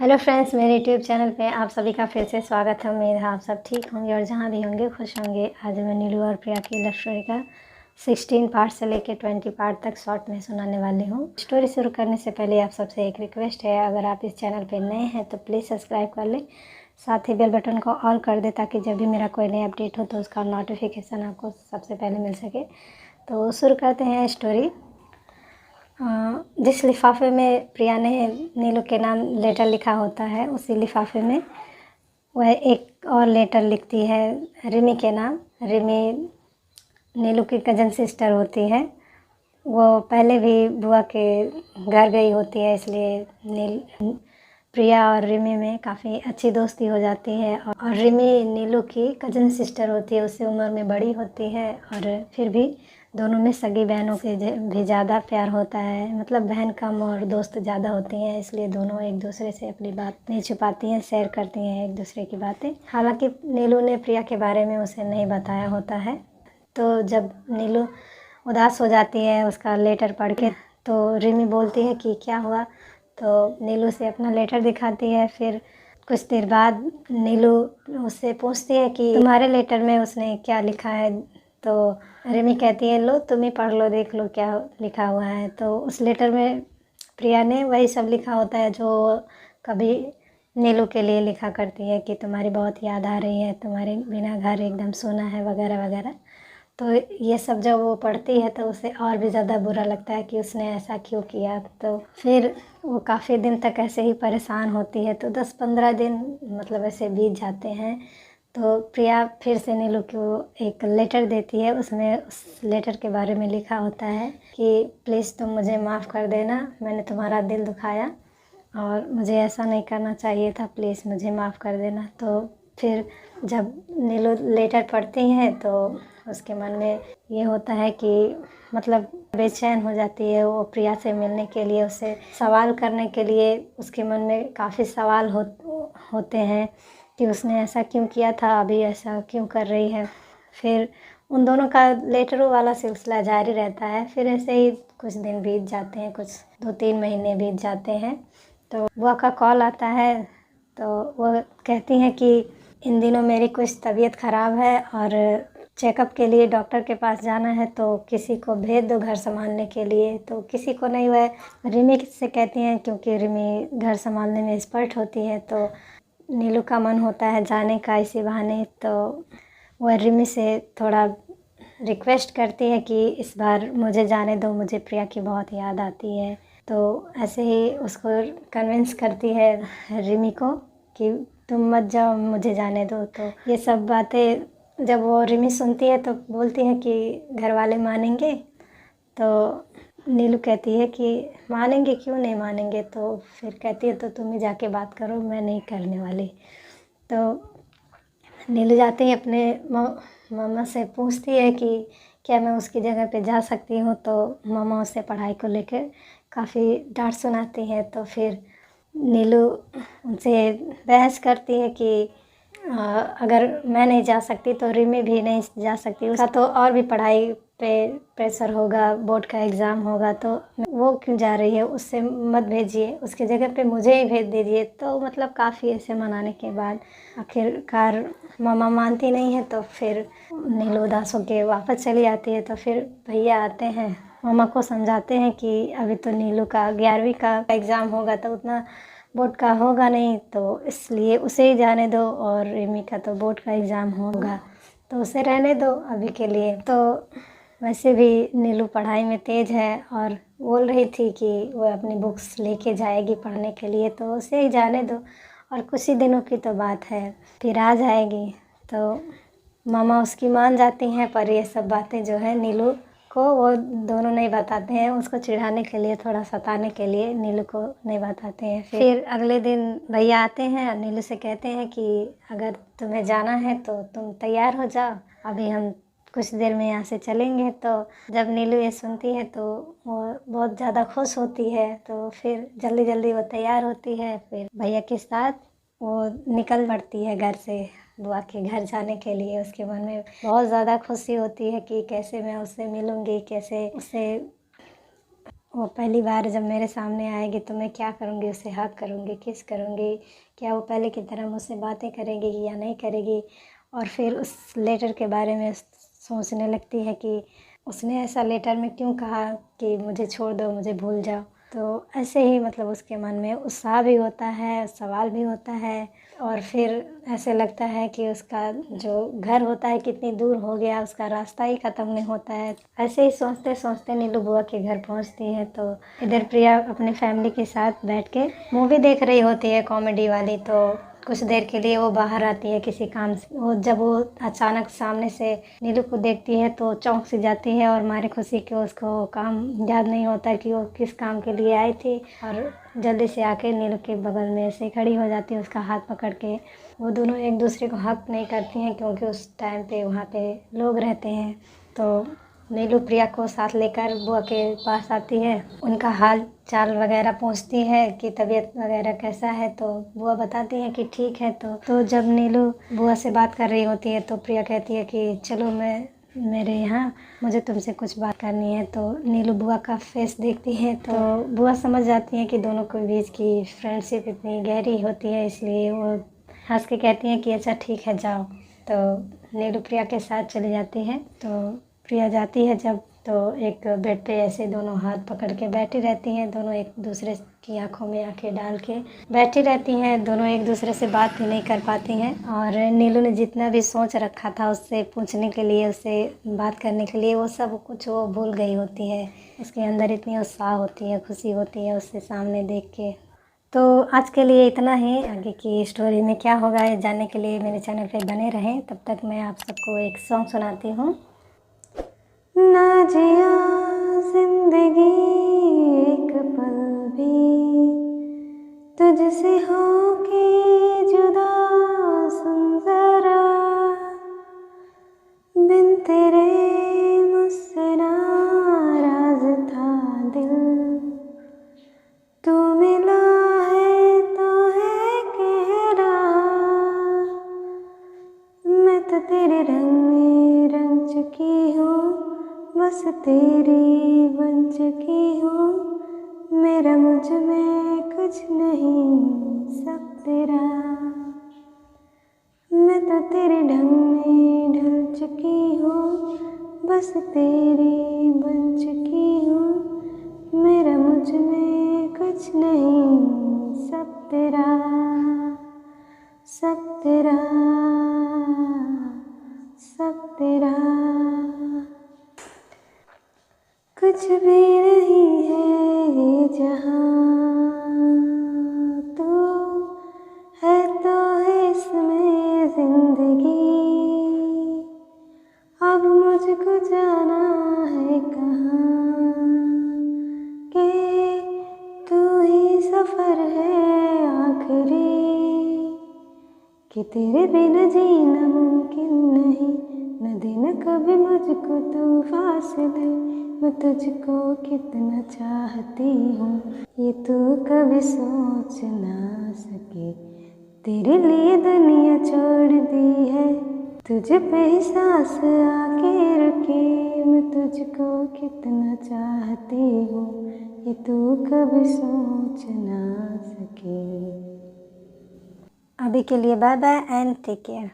Hello friends, मेरे YouTube channel पे आप सभी का फिर से स्वागत है। उम्मीद है आप सब ठीक होंगे और जहाँ भी होंगे खुश होंगे। आज मैं नीलू और प्रिया की लव स्टोरी का 16 पार्ट से लेकर 20 पार्ट तक शॉर्ट में सुनाने वाली हूँ। स्टोरी शुरू करने से पहले आप सबसे एक रिक्वेस्ट है, अगर आप इस चैनल पे नए हैं तो प्लीज़ सब्सक्राइब कर लें, साथ ही बेल बटन को ऑल कर दें ताकि जब भी मेरा कोई नया अपडेट हो तो उसका नोटिफिकेशन आपको सबसे पहले मिल सके। तो शुरू करते हैं स्टोरी। जिस लिफाफे में प्रिया ने नीलू के नाम लेटर लिखा होता है, उसी लिफाफे में वह एक और लेटर लिखती है रिमी के नाम। रिमी नीलू की कज़न सिस्टर होती है। वो पहले भी बुआ के घर गई होती है, इसलिए प्रिया और रिमी में काफ़ी अच्छी दोस्ती हो जाती है। और रिमी नीलू की कज़न सिस्टर होती है, उससे उम्र में बड़ी होती है और फिर भी दोनों में सगी बहनों से भी ज़्यादा प्यार होता है। मतलब बहन कम और दोस्त ज़्यादा होती हैं, इसलिए दोनों एक दूसरे से अपनी बात नहीं छुपाती हैं, शेयर करती हैं एक दूसरे की बातें। हालांकि नीलू ने प्रिया के बारे में उसे नहीं बताया होता है। तो जब नीलू उदास हो जाती है उसका लेटर पढ़ के, तो रिमी बोलती है कि क्या हुआ, तो नीलू से अपना लेटर दिखाती है। फिर कुछ देर बाद नीलू उससे पूछती है कि तुम्हारे लेटर में उसने क्या लिखा है। तो रिमी कहती है, लो तुम ही पढ़ लो, देख लो क्या लिखा हुआ है। तो उस लेटर में प्रिया ने वही सब लिखा होता है जो कभी नीलू के लिए लिखा करती है कि तुम्हारी बहुत याद आ रही है, तुम्हारे बिना घर एकदम सूना है, वगैरह वगैरह। तो ये सब जब वो पढ़ती है तो उसे और भी ज़्यादा बुरा लगता है कि उसने ऐसा क्यों किया। तो फिर वो काफ़ी दिन तक ऐसे ही परेशान होती है। तो 10-15 दिन मतलब ऐसे बीत जाते हैं। तो प्रिया फिर से नीलू को एक लेटर देती है। उसमें उस लेटर के बारे में लिखा होता है कि प्लीज़ तुम मुझे माफ़ कर देना, मैंने तुम्हारा दिल दुखाया और मुझे ऐसा नहीं करना चाहिए था, प्लीज़ मुझे माफ़ कर देना। तो फिर जब नीलू लेटर पढ़ती हैं तो उसके मन में ये होता है कि मतलब बेचैन हो जाती है। वो प्रिया से मिलने के लिए, उससे सवाल करने के लिए उसके मन में काफ़ी सवाल होते हैं कि उसने ऐसा क्यों किया था, अभी ऐसा क्यों कर रही है। फिर उन दोनों का लेटरों वाला सिलसिला जारी रहता है। फिर ऐसे ही कुछ दिन बीत जाते हैं, कुछ 2-3 महीने बीत जाते हैं। तो बुआ का कॉल आता है। तो वो कहती हैं कि इन दिनों मेरी कुछ तबीयत ख़राब है और चेकअप के लिए डॉक्टर के पास जाना है, तो किसी को भेज दो घर संभालने के लिए। तो किसी को नहीं, वह रिमी से कहती हैं क्योंकि रिमी घर संभालने में एक्सपर्ट होती है। तो नीलू का मन होता है जाने का इसी बहाने। तो वह रिमी से थोड़ा रिक्वेस्ट करती है कि इस बार मुझे जाने दो, मुझे प्रिया की बहुत याद आती है। तो ऐसे ही उसको कन्विंस करती है रिमी को कि तुम मत जाओ, मुझे जाने दो। तो ये सब बातें जब वो रिमी सुनती है तो बोलती है कि घर वाले मानेंगे। तो नीलू कहती है कि मानेंगे, क्यों नहीं मानेंगे। तो फिर कहती है तो तुम ही जाके बात करो, मैं नहीं करने वाली। तो नीलू जाते ही अपने मामा से पूछती है कि क्या मैं उसकी जगह पे जा सकती हूँ। तो मामा उससे पढ़ाई को लेकर काफ़ी डांट सुनाती है। तो फिर नीलू उनसे बहस करती है कि अगर मैं नहीं जा सकती तो रिमी भी नहीं जा सकती, उसका तो और भी पढ़ाई पे प्रेशर होगा, बोर्ड का एग्ज़ाम होगा, तो वो क्यों जा रही है, उससे मत भेजिए, उसकी जगह पे मुझे ही भेज दीजिए। तो मतलब काफ़ी ऐसे मनाने के बाद आखिरकार मामा मानती नहीं है। तो फिर नीलू उदास होकर वापस चली आती है। तो फिर भैया आते हैं, मामा को समझाते हैं कि अभी तो नीलू का 11वीं का एग्ज़ाम होगा, तो उतना बोर्ड का होगा नहीं, तो इसलिए उसे ही जाने दो। और रिमी का तो बोर्ड का एग्ज़ाम होगा, तो उसे रहने दो अभी के लिए। तो वैसे भी नीलू पढ़ाई में तेज़ है और बोल रही थी कि वो अपनी बुक्स लेके जाएगी पढ़ने के लिए, तो उसे ही जाने दो। और कुछ ही दिनों की तो बात है, फिर आ जाएगी। तो मामा उसकी मान जाती हैं, पर ये सब बातें जो है नीलू को वो दोनों नहीं बताते हैं। उसको चिढ़ाने के लिए, थोड़ा सताने के लिए नीलू को नहीं बताते हैं। फिर अगले दिन भैया आते हैं और नीलू से कहते हैं कि अगर तुम्हें जाना है तो तुम तैयार हो जाओ, अभी हम कुछ देर में यहाँ से चलेंगे। तो जब नीलू ये सुनती है तो वो बहुत ज़्यादा खुश होती है। तो फिर जल्दी जल्दी वो तैयार होती है, फिर भैया के साथ वो निकल पड़ती है घर से बुआ के घर जाने के लिए। उसके मन में बहुत ज़्यादा खुशी होती है कि कैसे मैं उससे मिलूँगी, कैसे उससे वो पहली बार जब मेरे सामने आएगी तो मैं क्या करूँगी, उसे हग करूँगी, किस करूँगी, क्या वो पहले की तरह मुझसे बातें करेगी या नहीं करेगी। और फिर उस लेटर के बारे में सोचने लगती है कि उसने ऐसा लेटर में क्यों कहा कि मुझे छोड़ दो, मुझे भूल जाओ। तो ऐसे ही मतलब उसके मन में उत्साह भी होता है, सवाल भी होता है, और फिर ऐसे लगता है कि उसका जो घर होता है कितनी दूर हो गया, उसका रास्ता ही ख़त्म नहीं होता है। ऐसे ही सोचते सोचते नीलू बुआ के घर पहुंचती है तो इधर प्रिया अपने फैमिली के साथ बैठ के मूवी देख रही होती है कॉमेडी वाली। तो कुछ देर के लिए वो बाहर आती है किसी काम से। जब वो अचानक सामने से नीलू को देखती है तो चौंक सी जाती है, और मारे खुशी के उसको काम याद नहीं होता कि वो किस काम के लिए आई थी, और जल्दी से आके नीलू के बगल में ऐसे खड़ी हो जाती है उसका हाथ पकड़ के। वो दोनों एक दूसरे को हक नहीं करती हैं क्योंकि उस टाइम पे वहाँ पे लोग रहते हैं। तो नीलू प्रिया को साथ लेकर बुआ के पास आती है, उनका हाल चाल वगैरह पूछती है कि तबीयत वगैरह कैसा है। तो बुआ बताती है कि ठीक है। तो जब नीलू बुआ से बात कर रही होती है तो प्रिया कहती है कि चलो मेरे यहाँ मुझे तुमसे कुछ बात करनी है। तो नीलू बुआ का फेस देखती है तो बुआ समझ जाती है कि दोनों के बीच की फ्रेंडशिप इतनी गहरी होती है, इसलिए वो हंस के कहती हैं कि अच्छा ठीक है जाओ। तो नीलू प्रिया के साथ चली जाती है। तो प्रिया जाती है जब, तो एक बेड पे ऐसे दोनों हाथ पकड़ के बैठी रहती हैं, दोनों एक दूसरे की आंखों में आंखें डाल के बैठी रहती हैं। दोनों एक दूसरे से बात भी नहीं कर पाती हैं, और नीलू ने जितना भी सोच रखा था उससे पूछने के लिए, उससे बात करने के लिए, वो सब कुछ वो भूल गई होती है। उसके अंदर इतनी उत्साह होती है, खुशी होती है उससे सामने देख के। तो आज के लिए इतना ही। आगे की स्टोरी में क्या होगा ये जानने के लिए मेरे चैनल पे बने रहें। तब तक मैं आप सबको एक सॉन्ग सुनाती हूँ। ना जिया जिंदगी एक पल भी तुझसे हो के जुदा, सुन जरा बिन तेरे मुझसे नाराज था दिल, तू मिला है तो है कह रहा, मैं तो तेरे रंग में रंग चुकी हूँ, बस तेरी बन चुकी हूँ, मेरा मुझ में कुछ नहीं सब तेरा, मैं तो तेरे ढंग में ढल चुकी हूँ, बस तेरी बन चुकी हूँ, मेरा मुझ में कुछ नहीं सब तेरा, सब तेरा, सब तेरा। कुछ भी नहीं है ये जहाँ, तू है तो है इसमें जिंदगी, अब मुझको जाना है कहाँ, कि तू ही सफ़र है आखिरी, कि तेरे बिना जीना मुमकिन नहीं, न दिन कभी मुझको तू फासले, मैं तुझको कितना चाहती हूँ, ये तू कभी सोच ना सके, तेरे लिए दुनिया छोड़ दी है, तुझ पे ही सांस आके रुकी, मैं तुझको कितना चाहती हूँ, ये तू कभी सोच ना सके। अभी के लिए bye bye and take care.